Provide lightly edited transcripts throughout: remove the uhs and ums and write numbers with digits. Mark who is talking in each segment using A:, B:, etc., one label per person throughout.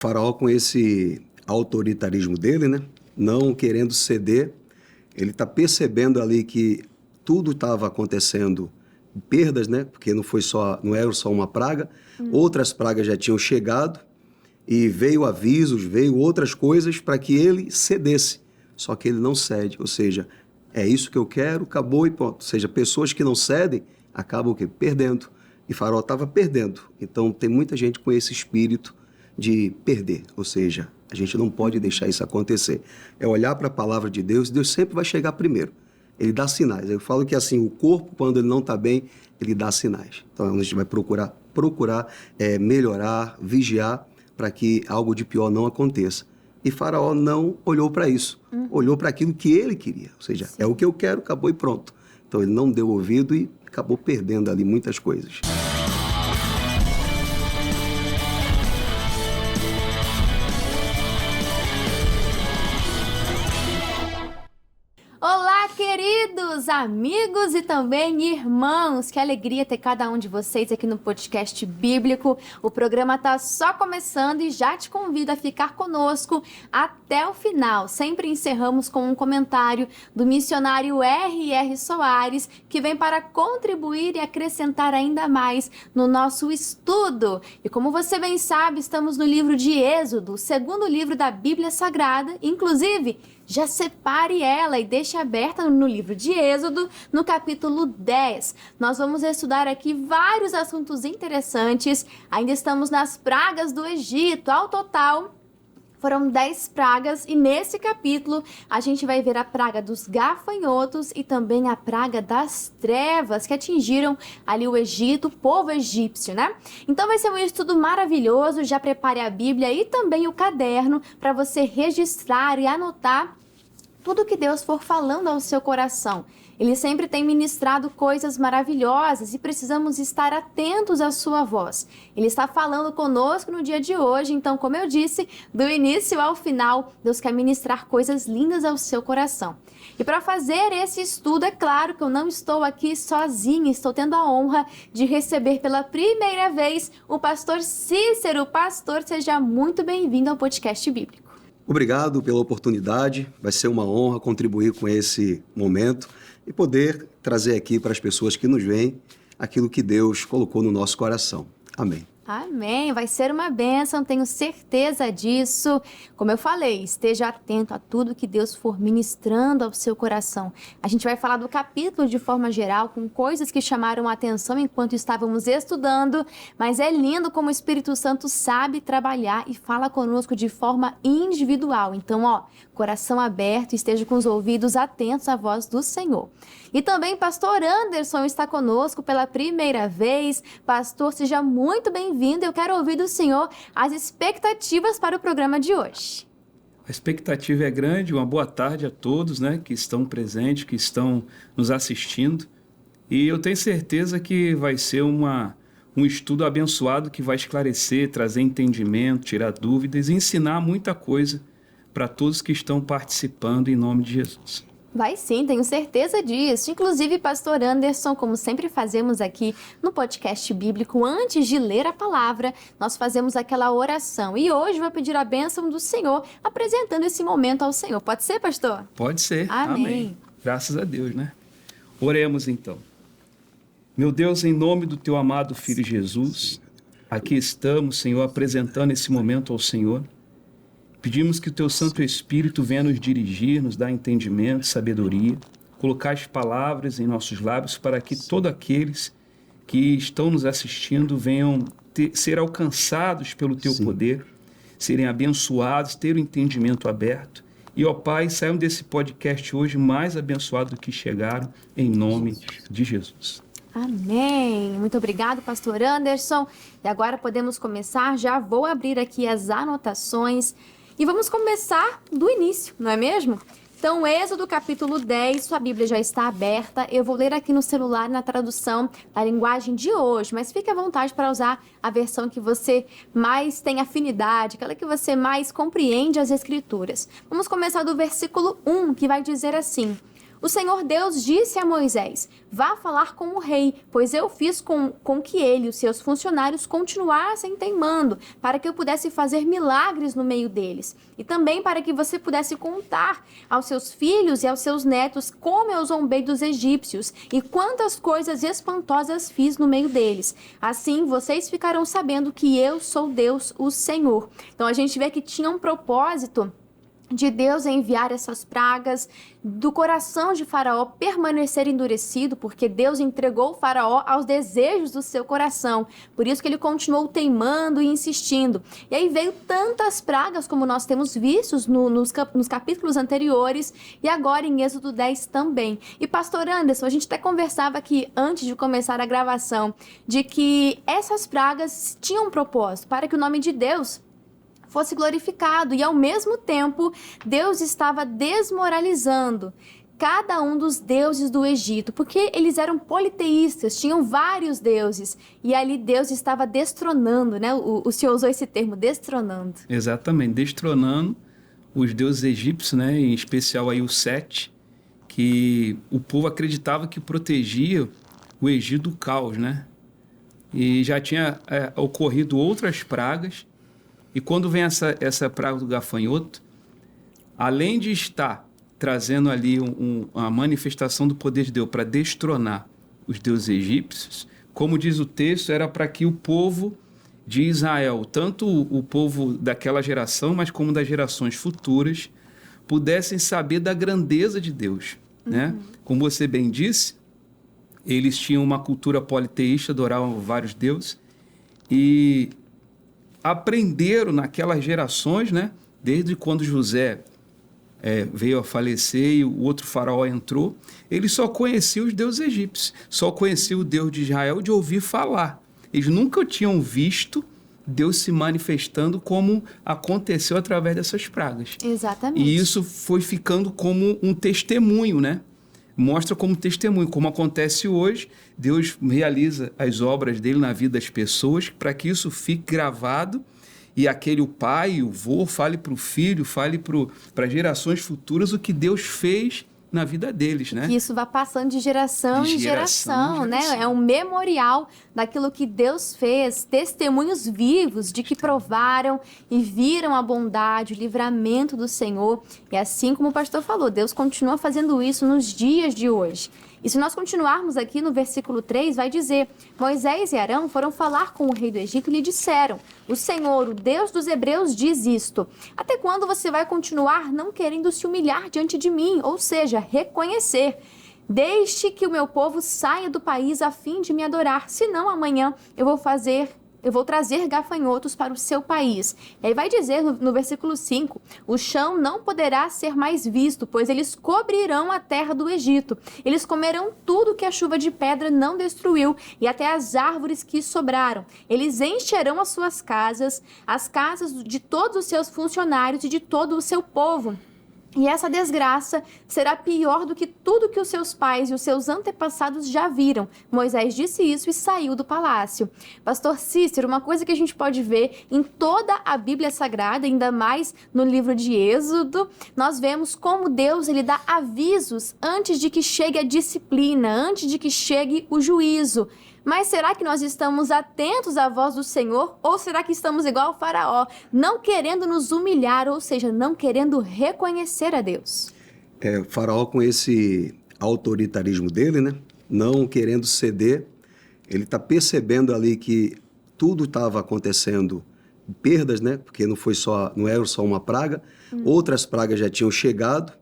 A: Faraó, com esse autoritarismo dele, né, não querendo ceder, ele está percebendo ali que tudo estava acontecendo, perdas, né, porque não era só uma praga, outras pragas já tinham chegado e veio avisos, veio outras coisas para que ele cedesse. Só que ele não cede, ou seja, é isso que eu quero, acabou e pronto. Ou seja, pessoas que não cedem acabam o quê? Perdendo. E Faraó estava perdendo. Então tem muita gente com esse espírito de perder, ou seja, a gente não pode deixar isso acontecer. É olhar para a palavra de Deus, Deus sempre vai chegar primeiro. Ele dá sinais. Eu falo que assim, o corpo, quando ele não está bem, ele dá sinais. Então a gente vai procurar melhorar, vigiar, para que algo de pior não aconteça. E Faraó não olhou para isso, olhou para aquilo que ele queria. Ou seja, é o que eu quero, acabou e pronto. Então ele não deu ouvido e acabou perdendo ali muitas coisas.
B: Olá, queridos amigos e também irmãos, que alegria ter cada um de vocês aqui no podcast bíblico. O programa está só começando e já te convido a ficar conosco até o final. Sempre encerramos com um comentário do missionário R.R. Soares, que vem para contribuir e acrescentar ainda mais no nosso estudo. E como você bem sabe, estamos no livro de Êxodo, o segundo livro da Bíblia Sagrada. Inclusive, já separe ela e deixe aberta no livro de Êxodo, no capítulo 10. Nós vamos estudar aqui vários assuntos interessantes. Ainda estamos nas pragas do Egito. Ao total, foram 10 pragas e nesse capítulo a gente vai ver a praga dos gafanhotos e também a praga das trevas que atingiram ali o Egito, o povo egípcio, né? Então vai ser um estudo maravilhoso. Já prepare a Bíblia e também o caderno para você registrar e anotar tudo que Deus for falando ao seu coração. Ele sempre tem ministrado coisas maravilhosas e precisamos estar atentos à sua voz. Ele está falando conosco no dia de hoje, então, como eu disse, do início ao final, Deus quer ministrar coisas lindas ao seu coração. E para fazer esse estudo, é claro que eu não estou aqui sozinha, estou tendo a honra de receber pela primeira vez o pastor Cícero. Pastor, seja muito bem-vindo ao podcast bíblico.
A: Obrigado pela oportunidade, vai ser uma honra contribuir com esse momento e poder trazer aqui para as pessoas que nos veem aquilo que Deus colocou no nosso coração. Amém.
B: Amém, vai ser uma bênção, tenho certeza disso. Como eu falei, esteja atento a tudo que Deus for ministrando ao seu coração. A gente vai falar do capítulo de forma geral, com coisas que chamaram a atenção enquanto estávamos estudando, mas é lindo como o Espírito Santo sabe trabalhar e fala conosco de forma individual. Então, coração aberto, esteja com os ouvidos atentos à voz do Senhor. E também pastor Anderson está conosco pela primeira vez. Pastor, seja muito bem-vindo. Eu quero ouvir do Senhor as expectativas para o programa de hoje.
C: A expectativa é grande. Uma boa tarde a todos, né, que estão presentes, que estão nos assistindo. E eu tenho certeza que vai ser um estudo abençoado que vai esclarecer, trazer entendimento, tirar dúvidas e ensinar muita coisa para todos que estão participando em nome de Jesus.
B: Vai sim, tenho certeza disso. Inclusive, pastor Anderson, como sempre fazemos aqui no podcast bíblico, antes de ler a palavra, nós fazemos aquela oração. E hoje vou pedir a bênção do Senhor, apresentando esse momento ao Senhor. Pode ser, pastor?
C: Pode ser.
B: Amém.
C: Graças a Deus, né? Oremos então. Meu Deus, em nome do teu amado Filho Jesus, aqui estamos, Senhor, apresentando esse momento ao Senhor. Pedimos que o teu Santo Espírito venha nos dirigir, nos dar entendimento, sabedoria, colocar as palavras em nossos lábios para que todos aqueles que estão nos assistindo venham ser alcançados pelo teu poder, serem abençoados, ter o entendimento aberto. E, ó Pai, saiam desse podcast hoje mais abençoados do que chegaram, em nome de Jesus.
B: Amém. Muito obrigado, pastor Anderson. E agora podemos começar. Já vou abrir aqui as anotações. E vamos começar do início, não é mesmo? Então, Êxodo capítulo 10, sua Bíblia já está aberta. Eu vou ler aqui no celular na tradução da linguagem de hoje, mas fique à vontade para usar a versão que você mais tem afinidade, aquela que você mais compreende as Escrituras. Vamos começar do versículo 1, que vai dizer assim: O Senhor Deus disse a Moisés: vá falar com o rei, pois eu fiz com que ele e os seus funcionários continuassem teimando, para que eu pudesse fazer milagres no meio deles. E também para que você pudesse contar aos seus filhos e aos seus netos como eu zombei dos egípcios e quantas coisas espantosas fiz no meio deles. Assim vocês ficarão sabendo que eu sou Deus, o Senhor. Então a gente vê que tinha um propósito de Deus enviar essas pragas, do coração de Faraó permanecer endurecido, porque Deus entregou o Faraó aos desejos do seu coração. Por isso que ele continuou teimando e insistindo. E aí veio tantas pragas, como nós temos vistos nos capítulos anteriores, e agora em Êxodo 10 também. E pastor Anderson, a gente até conversava aqui antes de começar a gravação, de que essas pragas tinham um propósito, para que o nome de Deus fosse glorificado, e ao mesmo tempo Deus estava desmoralizando cada um dos deuses do Egito, porque eles eram politeístas, tinham vários deuses, e ali Deus estava destronando, né? O senhor usou esse termo, destronando.
C: Exatamente, destronando os deuses egípcios, né? Em especial aí o Sete, que o povo acreditava que protegia o Egito do caos, né? E já tinha ocorrido outras pragas. E quando vem essa praga do gafanhoto, além de estar trazendo ali uma manifestação do poder de Deus para destronar os deuses egípcios, como diz o texto, era para que o povo de Israel, tanto o povo daquela geração, mas como das gerações futuras, pudessem saber da grandeza de Deus, né? Como você bem disse, eles tinham uma cultura politeísta, adoravam vários deuses, e aprenderam naquelas gerações, né? Desde quando José veio a falecer e o outro faraó entrou, eles só conheciam os deuses egípcios, só conheciam o Deus de Israel de ouvir falar. Eles nunca tinham visto Deus se manifestando como aconteceu através dessas pragas.
B: Exatamente.
C: E isso foi ficando como um testemunho, né? Mostra como testemunho, como acontece hoje. Deus realiza as obras dele na vida das pessoas para que isso fique gravado e aquele o pai, o avô, fale para o filho, fale para gerações futuras o que Deus fez na vida deles, né?
B: Que isso vai passando de geração em geração, né? É um memorial daquilo que Deus fez, testemunhos vivos de que provaram e viram a bondade, o livramento do Senhor. E assim como o pastor falou, Deus continua fazendo isso nos dias de hoje. E se nós continuarmos aqui no versículo 3, vai dizer: Moisés e Arão foram falar com o rei do Egito e lhe disseram: o Senhor, o Deus dos hebreus, diz isto: até quando você vai continuar não querendo se humilhar diante de mim? Ou seja, reconhecer. Deixe que o meu povo saia do país a fim de me adorar, senão amanhã eu vou trazer gafanhotos para o seu país. E aí vai dizer no versículo 5, o chão não poderá ser mais visto, pois eles cobrirão a terra do Egito. Eles comerão tudo que a chuva de pedra não destruiu, e até as árvores que sobraram. Eles encherão as suas casas, as casas de todos os seus funcionários e de todo o seu povo. E essa desgraça será pior do que tudo que os seus pais e os seus antepassados já viram. Moisés disse isso e saiu do palácio. Pastor Cícero, uma coisa que a gente pode ver em toda a Bíblia Sagrada, ainda mais no livro de Êxodo, nós vemos como Deus ele dá avisos antes de que chegue a disciplina, antes de que chegue o juízo. Mas será que nós estamos atentos à voz do Senhor? Ou será que estamos igual ao Faraó, não querendo nos humilhar, ou seja, não querendo reconhecer a Deus?
A: O Faraó, com esse autoritarismo dele, né? Não querendo ceder, ele está percebendo ali que tudo estava acontecendo, perdas, né? Porque não era só uma praga, outras pragas já tinham chegado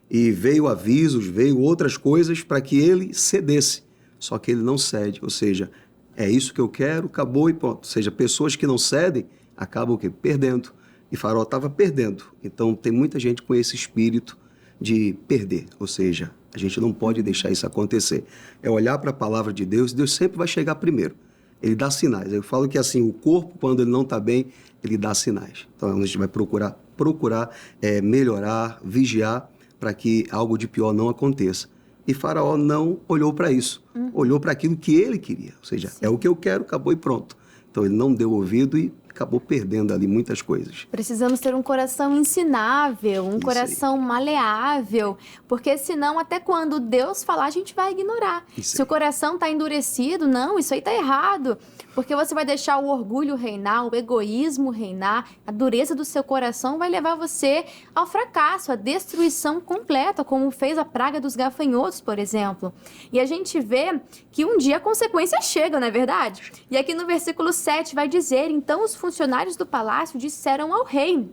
A: e veio avisos, veio outras coisas para que ele cedesse. Só que ele não cede, ou seja, é isso que eu quero, acabou e pronto. Ou seja, pessoas que não cedem acabam o quê? Perdendo. E Faraó estava perdendo. Então tem muita gente com esse espírito de perder, ou seja, a gente não pode deixar isso acontecer. É olhar para a palavra de Deus, Deus sempre vai chegar primeiro. Ele dá sinais. Eu falo que assim, o corpo, quando ele não está bem, ele dá sinais. Então a gente vai procurar melhorar, vigiar, para que algo de pior não aconteça. E Faraó não olhou para isso, olhou para aquilo que ele queria. Ou seja, é o que eu quero, acabou e pronto. Então ele não deu ouvido e acabou perdendo ali muitas coisas.
B: Precisamos ter um coração ensinável, um coração maleável, porque senão até quando Deus falar, a gente vai ignorar. Se o coração está endurecido, não, isso aí está errado, porque você vai deixar o orgulho reinar, o egoísmo reinar, a dureza do seu coração vai levar você ao fracasso, à destruição completa, como fez a praga dos gafanhotos, por exemplo. E a gente vê que um dia a consequência chega, não é verdade? E aqui no versículo 7 vai dizer, então os funcionários do palácio disseram ao rei: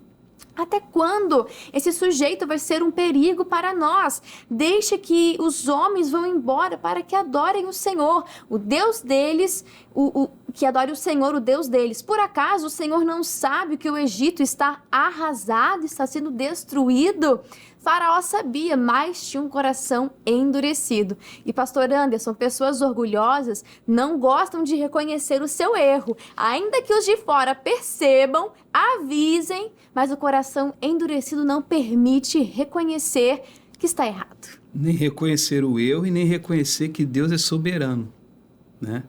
B: até quando esse sujeito vai ser um perigo para nós? Deixa que os homens vão embora para que adorem o Senhor, o Deus deles, que adore o Senhor, o Deus deles. Por acaso o Senhor não sabe que o Egito está arrasado, está sendo destruído? Faraó sabia, mas tinha um coração endurecido. E pastor Anderson, pessoas orgulhosas não gostam de reconhecer o seu erro. Ainda que os de fora percebam, avisem, mas o coração endurecido não permite reconhecer que está errado.
C: Nem reconhecer o erro e nem reconhecer que Deus é soberano, né?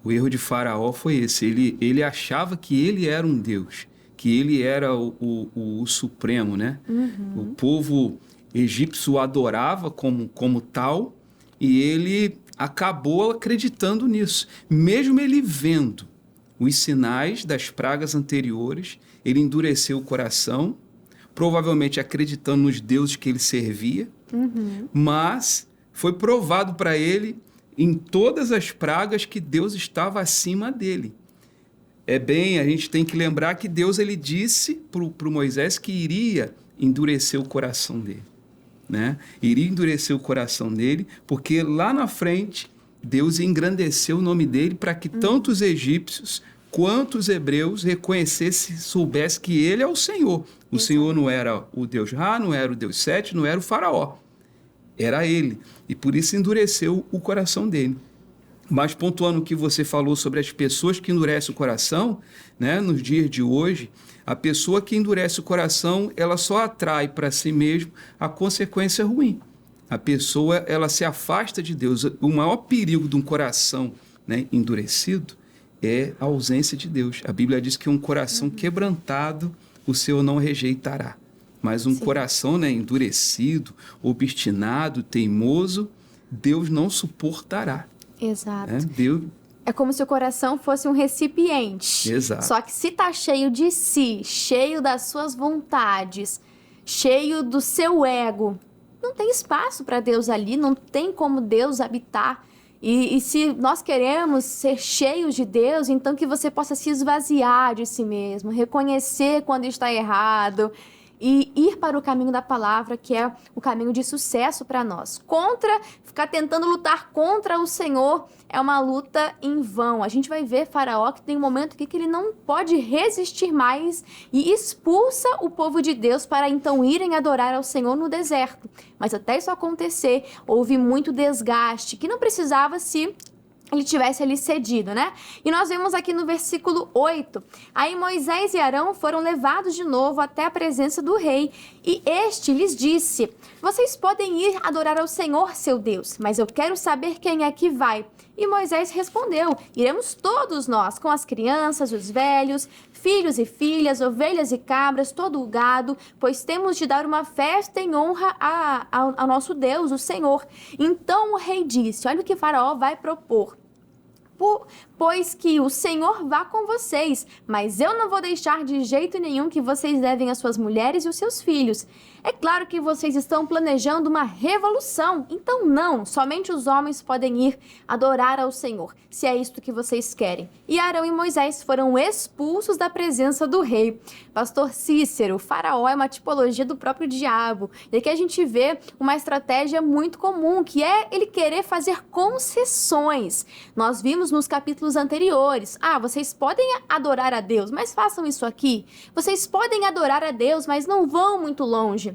C: O erro de Faraó foi esse. Ele achava que ele era um Deus, que ele era o supremo, né? O povo egípcio o adorava como tal e ele acabou acreditando nisso. Mesmo ele vendo os sinais das pragas anteriores, ele endureceu o coração, provavelmente acreditando nos deuses que ele servia, mas foi provado para ele em todas as pragas que Deus estava acima dele. A gente tem que lembrar que Deus ele disse para o Moisés que iria endurecer o coração dele, né? Iria endurecer o coração dele, porque lá na frente Deus engrandeceu o nome dele para que tanto os egípcios quanto os hebreus reconhecessem, soubessem que ele é o Senhor. O Senhor não era o Deus Ra, não era o Deus Sete, não era o Faraó. Era ele. E por isso endureceu o coração dele. Mas pontuando o que você falou sobre as pessoas que endurecem o coração, né, nos dias de hoje, a pessoa que endurece o coração, ela só atrai para si mesmo a consequência ruim. A pessoa, ela se afasta de Deus. O maior perigo de um coração, né, endurecido é a ausência de Deus. A Bíblia diz que um coração quebrantado o Senhor não rejeitará. Mas um coração, né, endurecido, obstinado, teimoso, Deus não suportará.
B: Exato.
C: Deus...
B: É como se o coração fosse um recipiente.
C: Exato.
B: Só que se está cheio de si, cheio das suas vontades, cheio do seu ego, não tem espaço para Deus ali, não tem como Deus habitar. E se nós queremos ser cheios de Deus, então que você possa se esvaziar de si mesmo, reconhecer quando está errado e ir para o caminho da palavra, que é o caminho de sucesso para nós. Ficar tentando lutar contra o Senhor é uma luta em vão. A gente vai ver Faraó que tem um momento aqui que ele não pode resistir mais e expulsa o povo de Deus para então irem adorar ao Senhor no deserto. Mas até isso acontecer, houve muito desgaste, que não precisava se ele tivesse ali cedido, né? E nós vemos aqui no versículo 8, aí Moisés e Arão foram levados de novo até a presença do rei, e este lhes disse: vocês podem ir adorar ao Senhor, seu Deus, mas eu quero saber quem é que vai. E Moisés respondeu: iremos todos nós, com as crianças, os velhos, filhos e filhas, ovelhas e cabras, todo o gado, pois temos de dar uma festa em honra ao nosso Deus, o Senhor. Então o rei disse: olha o que Faraó vai propor. Pois que o Senhor vá com vocês, mas eu não vou deixar de jeito nenhum que vocês levem as suas mulheres e os seus filhos. É claro que vocês estão planejando uma revolução, então não, somente os homens podem ir adorar ao Senhor, se é isto que vocês querem. E Arão e Moisés foram expulsos da presença do rei. Pastor Cícero, Faraó é uma tipologia do próprio diabo, e aqui a gente vê uma estratégia muito comum, que é ele querer fazer concessões. Nós vimos nos capítulos anteriores, vocês podem adorar a Deus, mas façam isso aqui. Vocês podem adorar a Deus, mas não vão muito longe.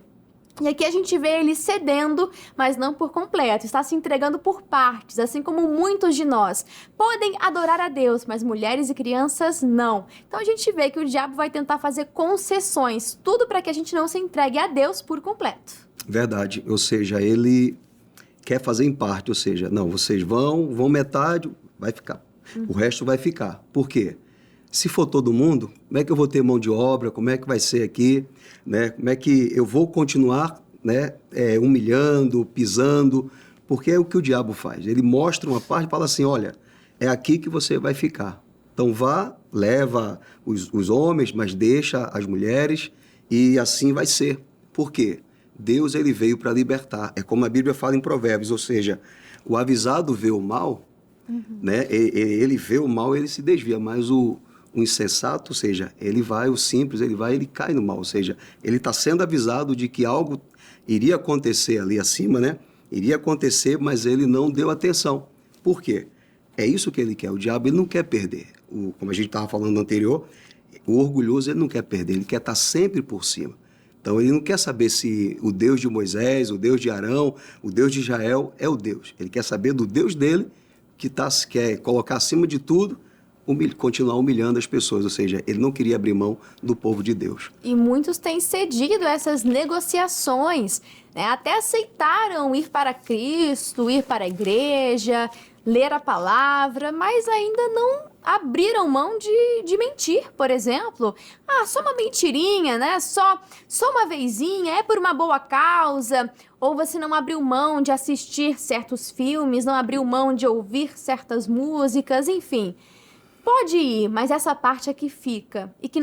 B: E aqui a gente vê ele cedendo, mas não por completo, está se entregando por partes, assim como muitos de nós. Podem adorar a Deus, mas mulheres e crianças não. Então a gente vê que o diabo vai tentar fazer concessões, tudo para que a gente não se entregue a Deus por completo.
A: Verdade, ou seja, ele quer fazer em parte, ou seja, não, vocês vão metade, vai ficar. O resto vai ficar. Por quê? se for todo mundo, como é que eu vou ter mão de obra? Como é que vai ser aqui? Né? Como é que eu vou continuar, né, humilhando, pisando? Porque é o que o diabo faz. Ele mostra uma parte e fala assim, olha, é aqui que você vai ficar. Então vá, leva os homens, mas deixa as mulheres, e assim vai ser. Por quê? Deus, ele veio para libertar. É como a Bíblia fala em Provérbios, ou seja, o avisado vê o mal, né? Ele vê o mal, ele se desvia, mas o insensato, ou seja, ele vai, o simples, ele cai no mal, ou seja, ele está sendo avisado de que algo iria acontecer ali acima, né? Iria acontecer, mas ele não deu atenção. Por quê? É isso que ele quer. O diabo, ele não quer perder. Como a gente estava falando no anterior, o orgulhoso, ele não quer perder, ele quer estar sempre por cima. Então, ele não quer saber se o Deus de Moisés, o Deus de Arão, o Deus de Israel é o Deus. Ele quer saber do Deus dele, que quer colocar acima de tudo, continuar humilhando as pessoas. Ou seja, ele não queria abrir mão do povo de Deus.
B: E muitos têm cedido a essas negociações, né? Até aceitaram ir para Cristo, ir para a igreja, ler a palavra, mas ainda não abriram mão de mentir, por exemplo. Ah, só uma mentirinha, né? Só uma vezinha, é por uma boa causa. Ou você não abriu mão de assistir certos filmes, não abriu mão de ouvir certas músicas, enfim. Pode ir, mas essa parte aqui fica. E que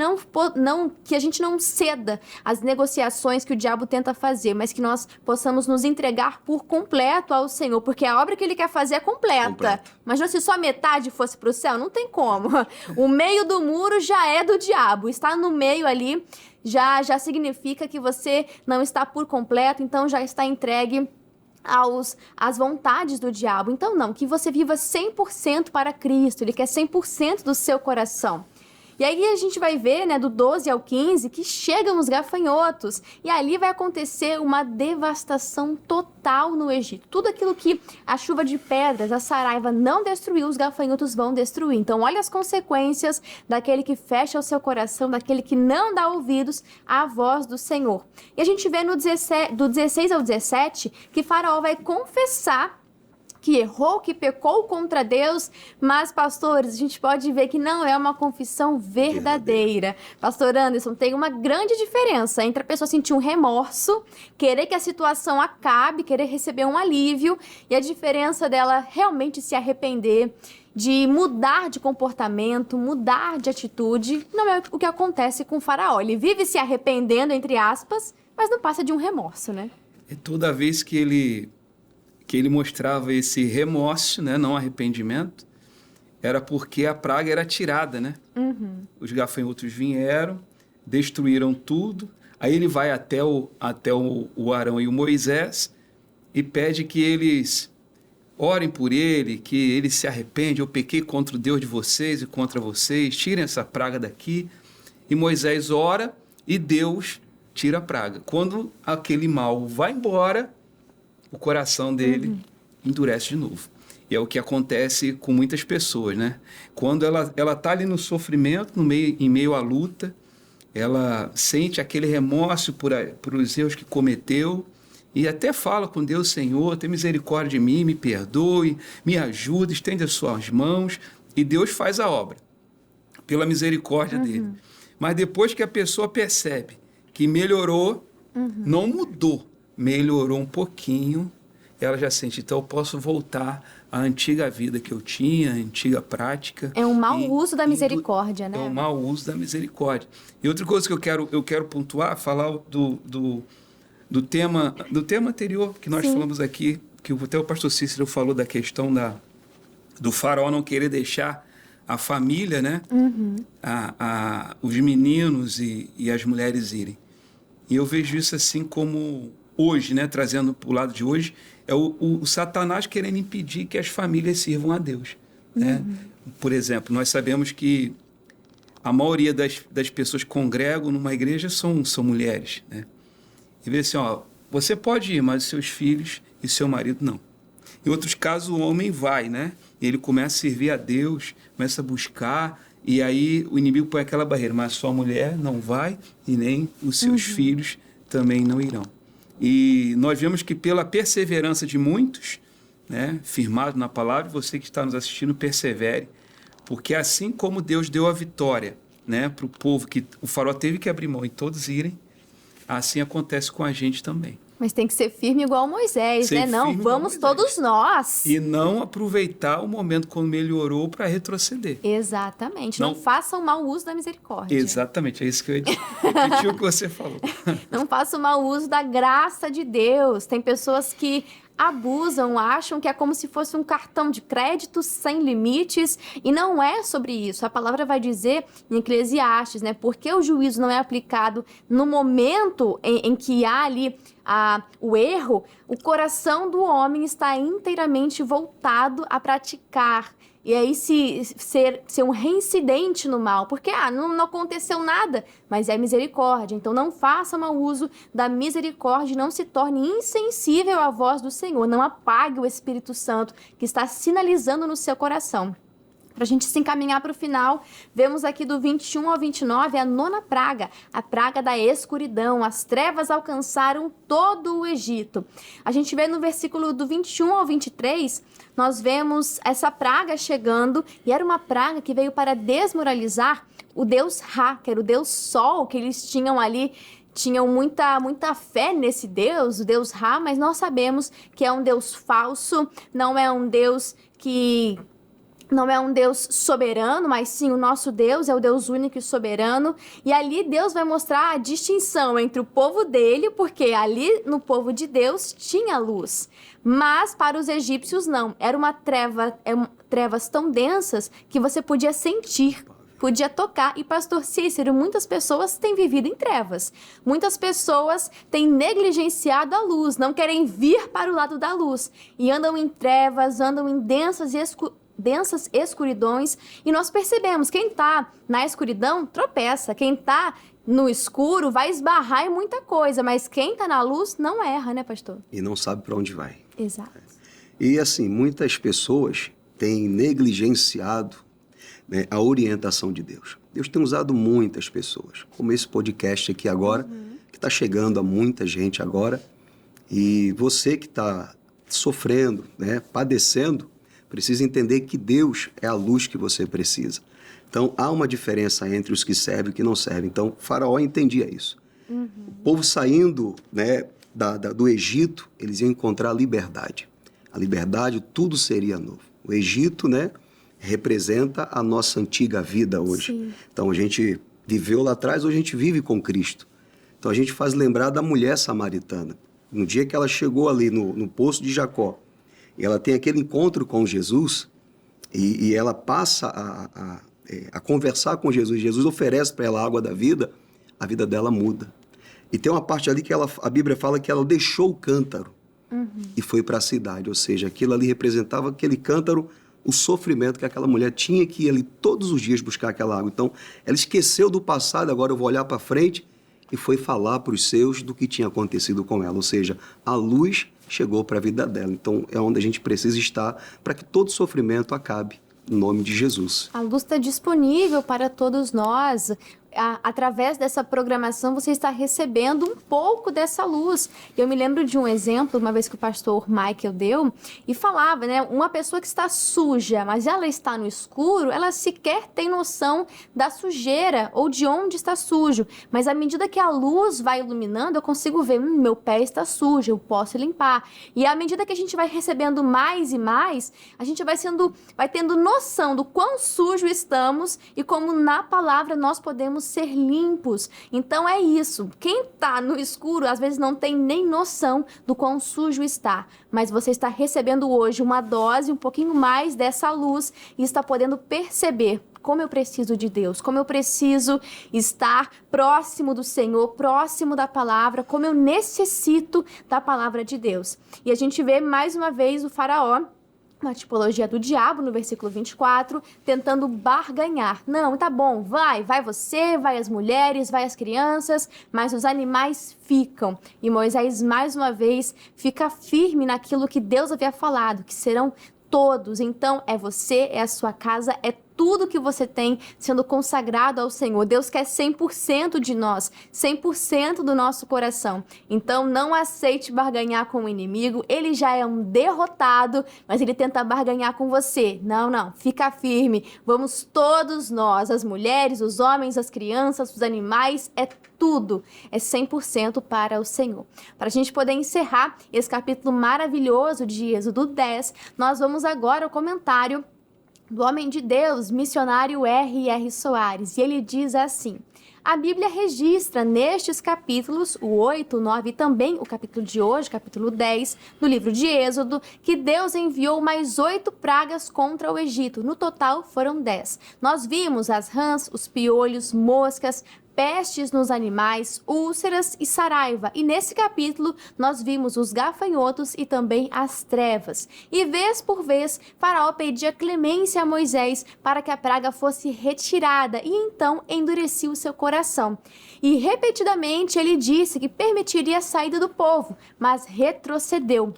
B: que a gente não ceda às negociações que o diabo tenta fazer, mas que nós possamos nos entregar por completo ao Senhor, porque a obra que ele quer fazer é completa. Mas se só metade fosse para o céu, não tem como. O meio do muro já é do diabo. Estar no meio ali já significa que você não está por completo, então já está entregue às vontades do diabo. Então não, que você viva 100% para Cristo, ele quer 100% do seu coração. E aí a gente vai ver, né, do 12 ao 15, que chegam os gafanhotos. E ali vai acontecer uma devastação total no Egito. Tudo aquilo que a chuva de pedras, a saraiva não destruiu, os gafanhotos vão destruir. Então olha as consequências daquele que fecha o seu coração, daquele que não dá ouvidos à voz do Senhor. E a gente vê do 16 ao 17 que Faraó vai confessar que errou, que pecou contra Deus, mas, pastores, a gente pode ver que não é uma confissão verdadeira. Pastor Anderson, tem uma grande diferença entre a pessoa sentir um remorso, querer que a situação acabe, querer receber um alívio, e a diferença dela realmente se arrepender, de mudar de comportamento, mudar de atitude. Não é o que acontece com o Faraó. Ele vive se arrependendo, entre aspas, mas não passa de um remorso, né?
C: E toda vez que ele mostrava esse remorso, né, não arrependimento, era porque a praga era tirada, né? Os gafanhotos vieram, destruíram tudo, aí ele vai até o Arão e o Moisés e pede que eles orem por ele, que ele se arrepende, eu pequei contra o Deus de vocês e contra vocês, tirem essa praga daqui. E Moisés ora e Deus tira a praga. Quando aquele mal vai embora, o coração dele endurece de novo. E é o que acontece com muitas pessoas, né? Quando ela está ali no sofrimento, em meio à luta, ela sente aquele remorso por os erros que cometeu e até fala com Deus, Senhor, tem misericórdia de mim, me perdoe, me ajude, estende as suas mãos, e Deus faz a obra, pela misericórdia dele. Mas depois que a pessoa percebe que melhorou, não mudou, melhorou um pouquinho, ela já sente, então eu posso voltar à antiga vida que eu tinha, à antiga prática.
B: É um mau uso da misericórdia, né?
C: É um mau uso da misericórdia. E outra coisa que eu quero pontuar, falar do tema anterior que nós falamos aqui, que até o pastor Cícero falou da questão do Faraó não querer deixar a família, né? Os meninos e as mulheres irem. E eu vejo isso assim como hoje, né, trazendo para o lado de hoje, é o Satanás querendo impedir que as famílias sirvam a Deus. Né? Por exemplo, nós sabemos que a maioria das pessoas que congregam numa igreja são mulheres. Né? E vê assim, ó, você pode ir, mas os seus filhos e seu marido não. Em outros casos, o homem vai, né? Ele começa a servir a Deus, começa a buscar, e aí o inimigo põe aquela barreira, mas sua mulher não vai e nem os seus filhos também não irão. E nós vemos que pela perseverança de muitos, né, firmado na palavra, você que está nos assistindo, persevere, Porque assim como Deus deu a vitória, né, para o povo, que o faraó teve que abrir mão e todos irem, assim acontece com a gente também.
B: Mas tem que ser firme igual Moisés, né? Não, vamos todos nós.
C: E não aproveitar o momento quando melhorou para retroceder.
B: Exatamente. Não façam mau uso da misericórdia.
C: Exatamente, é isso que eu ia dizer. Repetiu o que você falou.
B: Não façam mau uso da graça de Deus. Tem pessoas que abusam, acham que é como se fosse um cartão de crédito sem limites, e não é sobre isso. A palavra vai dizer em Eclesiastes, né? Porque o juízo não é aplicado no momento em que há ali o erro, o coração do homem está inteiramente voltado a praticar. E aí ser um reincidente no mal, porque não aconteceu nada, mas é misericórdia. Então não faça mau uso da misericórdia, não se torne insensível à voz do Senhor, não apague o Espírito Santo que está sinalizando no seu coração. Para a gente se encaminhar para o final, vemos aqui do 21 ao 29 a 9ª praga, a praga da escuridão. As trevas alcançaram todo o Egito. A gente vê no versículo do 21 ao 23, nós vemos essa praga chegando, e era uma praga que veio para desmoralizar o deus Ra, que era o deus Sol, que eles tinham ali. Tinham muita fé nesse Deus, o Deus Ra, mas nós sabemos que é um Deus falso, não é um Deus que... Não é um Deus soberano, mas sim o nosso Deus é o Deus único e soberano. E ali Deus vai mostrar a distinção entre o povo dele, porque ali no povo de Deus tinha luz. Mas para os egípcios não. Era uma trevas tão densas que você podia sentir, podia tocar. E pastor Cícero, muitas pessoas têm vivido em trevas. Muitas pessoas têm negligenciado a luz, não querem vir para o lado da luz. E andam em trevas, andam em densas escuridões, e nós percebemos, quem está na escuridão tropeça, quem está no escuro vai esbarrar em muita coisa, mas quem está na luz não erra, né, pastor?
A: E não sabe para onde vai.
B: Exato.
A: E assim, muitas pessoas têm negligenciado, né, a orientação de Deus. Deus tem usado muitas pessoas, como esse podcast aqui agora, que está chegando a muita gente agora, e você que está sofrendo, né, padecendo, precisa entender que Deus é a luz que você precisa. Então, há uma diferença entre os que servem e os que não servem. Então, Faraó entendia isso. O povo saindo, né, do Egito, eles iam encontrar a liberdade. A liberdade, tudo seria novo. O Egito, né, representa a nossa antiga vida hoje. Sim. Então, a gente viveu lá atrás, hoje a gente vive com Cristo. Então, a gente faz lembrar da mulher samaritana. No dia que ela chegou ali no poço de Jacó, e ela tem aquele encontro com Jesus, e ela passa a conversar com Jesus. Jesus oferece para ela a água da vida, a vida dela muda. E tem uma parte ali que a Bíblia fala que ela deixou o cântaro e foi para a cidade. Ou seja, aquilo ali representava aquele cântaro, o sofrimento que aquela mulher tinha que ir ali todos os dias buscar aquela água. Então, ela esqueceu do passado, agora eu vou olhar para frente, e foi falar para os seus do que tinha acontecido com ela. Ou seja, a luz chegou para a vida dela. Então, é onde a gente precisa estar para que todo sofrimento acabe, em nome de Jesus.
B: A luz está disponível para todos nós. Através dessa programação, você está recebendo um pouco dessa luz. Eu me lembro de um exemplo, uma vez que o pastor Michael deu, e falava, né, uma pessoa que está suja, mas ela está no escuro, ela sequer tem noção da sujeira ou de onde está sujo. Mas à medida que a luz vai iluminando, eu consigo ver, meu pé está sujo, eu posso limpar. E à medida que a gente vai recebendo mais e mais, a gente vai tendo noção do quão sujo estamos e como na palavra nós podemos ser limpos. Então é isso. Quem está no escuro às vezes não tem nem noção do quão sujo está, mas você está recebendo hoje uma dose, um pouquinho mais dessa luz e está podendo perceber como eu preciso de Deus, como eu preciso estar próximo do Senhor, próximo da palavra, como eu necessito da palavra de Deus. E a gente vê mais uma vez o Faraó, uma tipologia do diabo, no versículo 24, tentando barganhar. Não, tá bom, vai você, vai as mulheres, vai as crianças, mas os animais ficam. E Moisés, mais uma vez, fica firme naquilo que Deus havia falado, que serão todos. Então, é você, é a sua casa, é tudo que você tem sendo consagrado ao Senhor. Deus quer 100% de nós, 100% do nosso coração. Então não aceite barganhar com o inimigo, ele já é um derrotado, mas ele tenta barganhar com você. Não, fica firme. Vamos todos nós, as mulheres, os homens, as crianças, os animais, é tudo, é 100% para o Senhor. Para a gente poder encerrar esse capítulo maravilhoso de Êxodo 10, nós vamos agora ao comentário do homem de Deus, missionário R.R. Soares, e ele diz assim: a Bíblia registra nestes capítulos, o 8, o 9 e também o capítulo de hoje, capítulo 10, do livro de Êxodo, que Deus enviou mais 8 pragas contra o Egito. No total foram 10. Nós vimos as rãs, os piolhos, moscas, pestes nos animais, úlceras e saraiva. E nesse capítulo nós vimos os gafanhotos e também as trevas. E vez por vez, Faraó pedia clemência a Moisés para que a praga fosse retirada e então endurecia o seu coração. E repetidamente ele disse que permitiria a saída do povo, mas retrocedeu.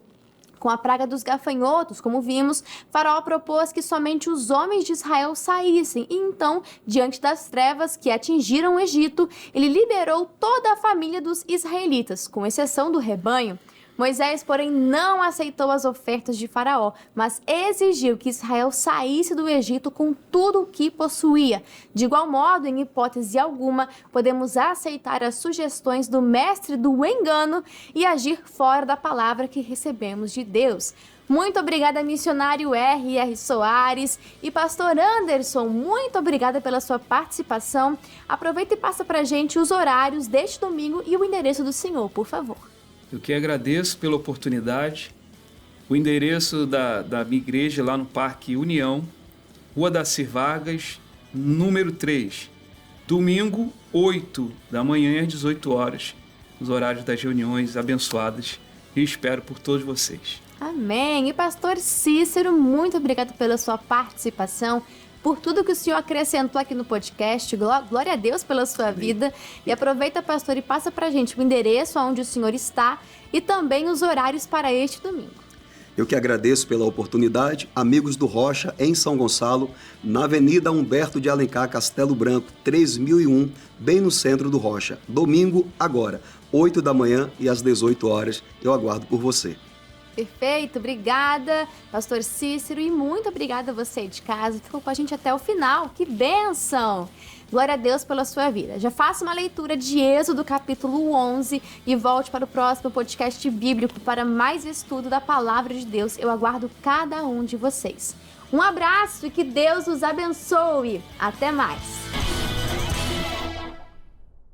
B: Com a praga dos gafanhotos, como vimos, Faraó propôs que somente os homens de Israel saíssem. E então, diante das trevas que atingiram o Egito, ele liberou toda a família dos israelitas, com exceção do rebanho. Moisés, porém, não aceitou as ofertas de Faraó, mas exigiu que Israel saísse do Egito com tudo o que possuía. De igual modo, em hipótese alguma, podemos aceitar as sugestões do mestre do engano e agir fora da palavra que recebemos de Deus. Muito obrigada, missionário R.R. Soares e pastor Anderson, muito obrigada pela sua participação. Aproveita e passa pra gente os horários deste domingo e o endereço do senhor, por favor.
C: Eu que agradeço pela oportunidade. O endereço da minha igreja lá no Parque União, Rua Daci Vargas, número 3. Domingo, 8 da manhã às 18 horas, os horários das reuniões abençoadas. E espero por todos vocês.
B: Amém. E pastor Cícero, muito obrigado pela sua participação, por tudo que o senhor acrescentou aqui no podcast. Glória a Deus pela sua vida. E aproveita, pastor, e passa pra gente o endereço onde o senhor está e também os horários para este domingo.
A: Eu que agradeço pela oportunidade. Amigos do Rocha, em São Gonçalo, na Avenida Humberto de Alencar, Castelo Branco, 3001, bem no centro do Rocha. Domingo, agora, 8 da manhã e às 18 horas. Eu aguardo por você.
B: Perfeito, obrigada, pastor Cícero, e muito obrigada a você de casa, ficou com a gente até o final, que bênção! Glória a Deus pela sua vida. Já faça uma leitura de Êxodo capítulo 11 e volte para o próximo podcast bíblico para mais estudo da palavra de Deus. Eu aguardo cada um de vocês. Um abraço e que Deus os abençoe. Até mais!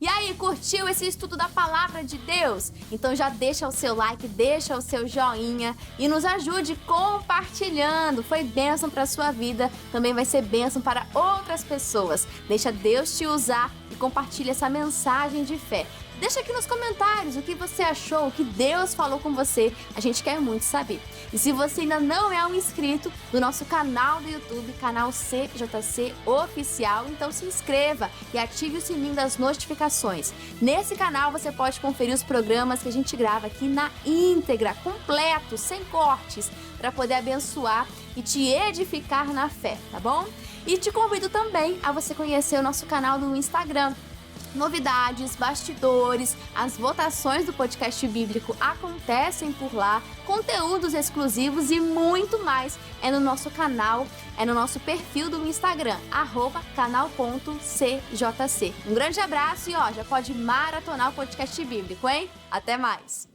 B: E aí, curtiu esse estudo da Palavra de Deus? Então já deixa o seu like, deixa o seu joinha e nos ajude compartilhando. Foi bênção para a sua vida, também vai ser bênção para outras pessoas. Deixa Deus te usar e compartilha essa mensagem de fé. Deixa aqui nos comentários o que você achou, o que Deus falou com você. A gente quer muito saber. E se você ainda não é um inscrito do nosso canal do YouTube, canal CJC Oficial, então se inscreva e ative o sininho das notificações. Nesse canal você pode conferir os programas que a gente grava aqui na íntegra, completo, sem cortes, para poder abençoar e te edificar na fé, tá bom? E te convido também a você conhecer o nosso canal do Instagram. Novidades, bastidores, as votações do podcast bíblico acontecem por lá, conteúdos exclusivos e muito mais é no nosso canal, é no nosso perfil do Instagram, @canal.cjc. Um grande abraço e já pode maratonar o podcast bíblico, hein? Até mais!